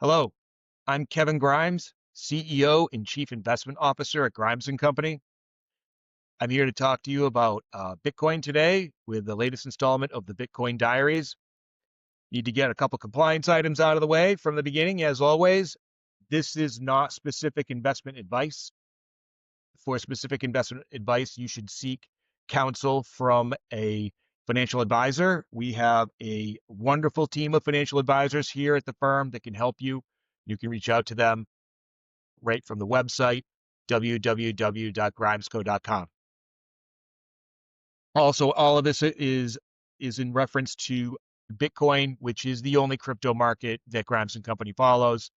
Hello, I'm Kevin Grimes, CEO and Chief Investment Officer at Grimes and Company. I'm here to talk to you about Bitcoin today with the latest installment of the Bitcoin Diaries. Need to get a couple compliance items out of the way from the beginning. As always, this is not specific investment advice. For specific investment advice, you should seek counsel from a financial advisor. We have a wonderful team of financial advisors here at the firm that can help you. You can reach out to them right from the website, www.grimesco.com. Also, all of this is in reference to Bitcoin, which is the only crypto market that Grimes and Company follows.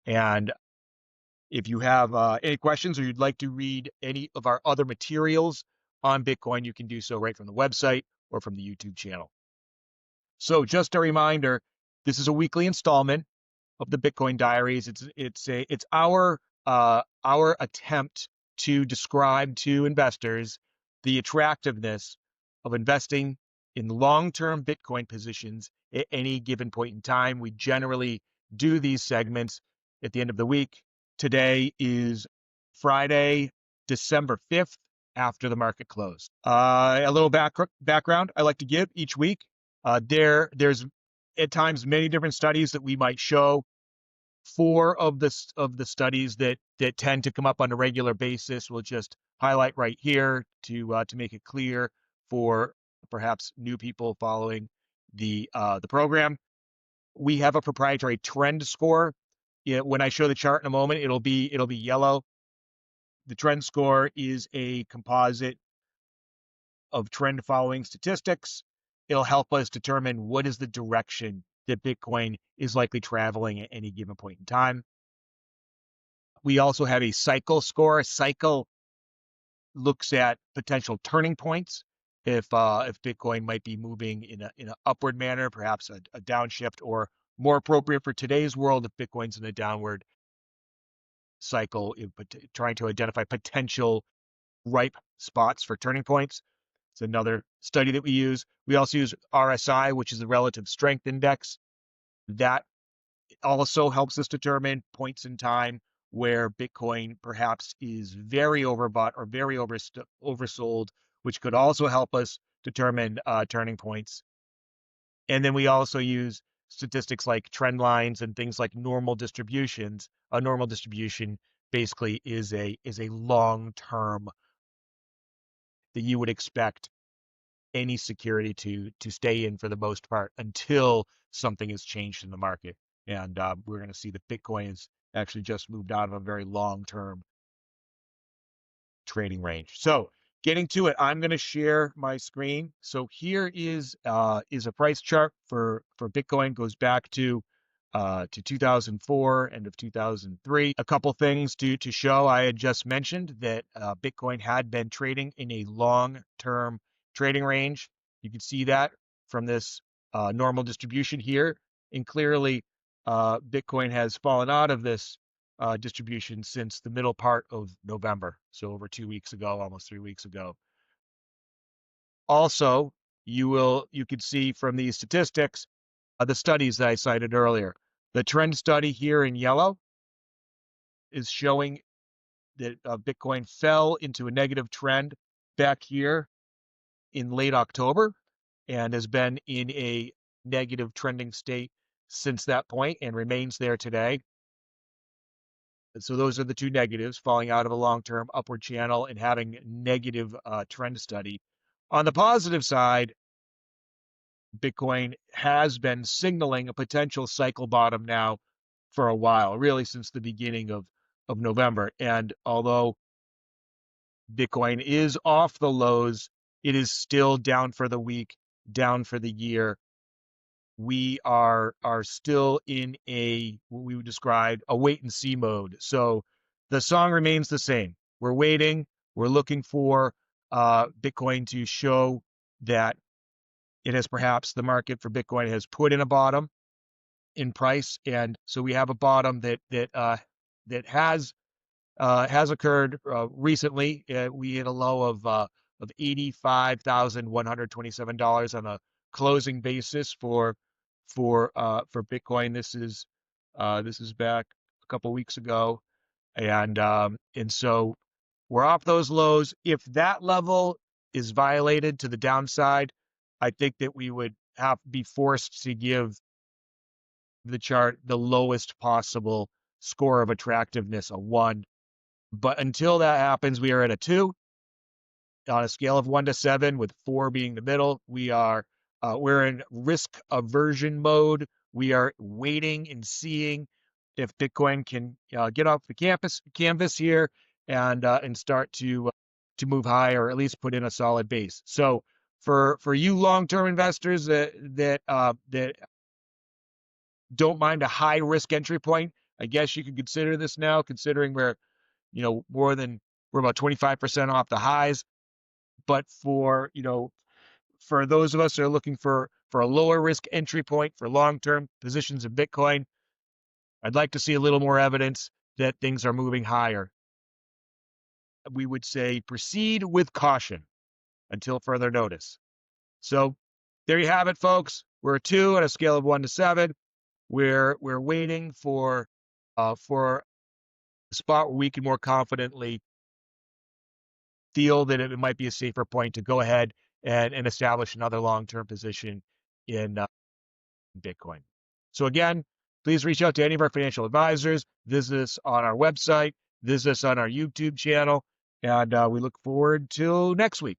And if you have any questions or you'd like to read any of our other materials on Bitcoin, you can do so right from the website or from the YouTube channel. So just a reminder, this is a weekly installment of the Bitcoin Diaries. It's our attempt to describe to investors the attractiveness of investing in long-term Bitcoin positions at any given point in time. We generally do these segments at the end of the week. Today is Friday, December 5th, after the market closed. A little background I like to give each week. There's at times many different studies that we might show. Four of the studies that tend to come up on a regular basis we'll just highlight right here to make it clear for perhaps new people following the program. We have a proprietary trend score. Yeah, when I show the chart in a moment, it'll be yellow. The trend score is a composite of trend following statistics. It'll help us determine what is the direction that Bitcoin is likely traveling at any given point in time. We also have a cycle score. A cycle looks at potential turning points. If Bitcoin might be moving in an upward manner, perhaps a downshift, or more appropriate for today's world, if Bitcoin's in a downward cycle, trying to identify potential ripe spots for turning points. It's another study that we use. We also use RSI, which is the relative strength index. That also helps us determine points in time where Bitcoin perhaps is very overbought or very oversold, which could also help us determine turning points. And then we also use statistics like trend lines and things like normal distributions. A normal distribution basically is a long term that you would expect any security to stay in for the most part until something has changed in the market. And we're going to see that Bitcoin has actually just moved out of a very long-term trading range. So getting to it, I'm going to share my screen. So here is a price chart for Bitcoin. Goes back to 2004, end of 2003. A couple things to show. I had just mentioned that Bitcoin had been trading in a long-term trading range. You can see that from this normal distribution here. And clearly, Bitcoin has fallen out of this distribution since the middle part of November. So over 2 weeks ago, almost 3 weeks ago. Also, you could see from these statistics, the studies that I cited earlier. The trend study here in yellow is showing that Bitcoin fell into a negative trend back here in late October and has been in a negative trending state since that point and remains there today. And so those are the two negatives, falling out of a long-term upward channel and having negative trend study. On the positive side, Bitcoin has been signaling a potential cycle bottom now for a while, really since the beginning of November. And although Bitcoin is off the lows, it is still down for the week, down for the year. We are still in what we would describe a wait and see mode. So the song remains the same. We're waiting. We're looking for Bitcoin to show that it has perhaps the market for Bitcoin has put in a bottom in price, and so we have a bottom that has occurred recently. We hit a low of $85,127 on a closing basis for Bitcoin. This is This is back a couple weeks ago, and so we're off those lows. If that level is violated to the downside, I think that we would have be forced to give the chart the lowest possible score of attractiveness, a 1. But until that happens, we are at a 2 on a scale of 1 to 7, with 4 being the middle. We're in risk aversion mode. We are waiting and seeing if Bitcoin can get off the canvas here and start to move higher, or at least put in a solid base. So for you long-term investors that don't mind a high risk entry point, I guess you could consider this now, considering we're about 25% off the highs. But for those of us that are looking for a lower risk entry point for long-term positions in Bitcoin, I'd like to see a little more evidence that things are moving higher. We would say proceed with caution until further notice. So there you have it, folks. We're a 2 on a scale of 1 to 7. We're waiting for a spot where we can more confidently feel that it might be a safer point to go ahead and establish another long-term position in Bitcoin. So again, please reach out to any of our financial advisors, visit us on our website, visit us on our YouTube channel, and we look forward to next week.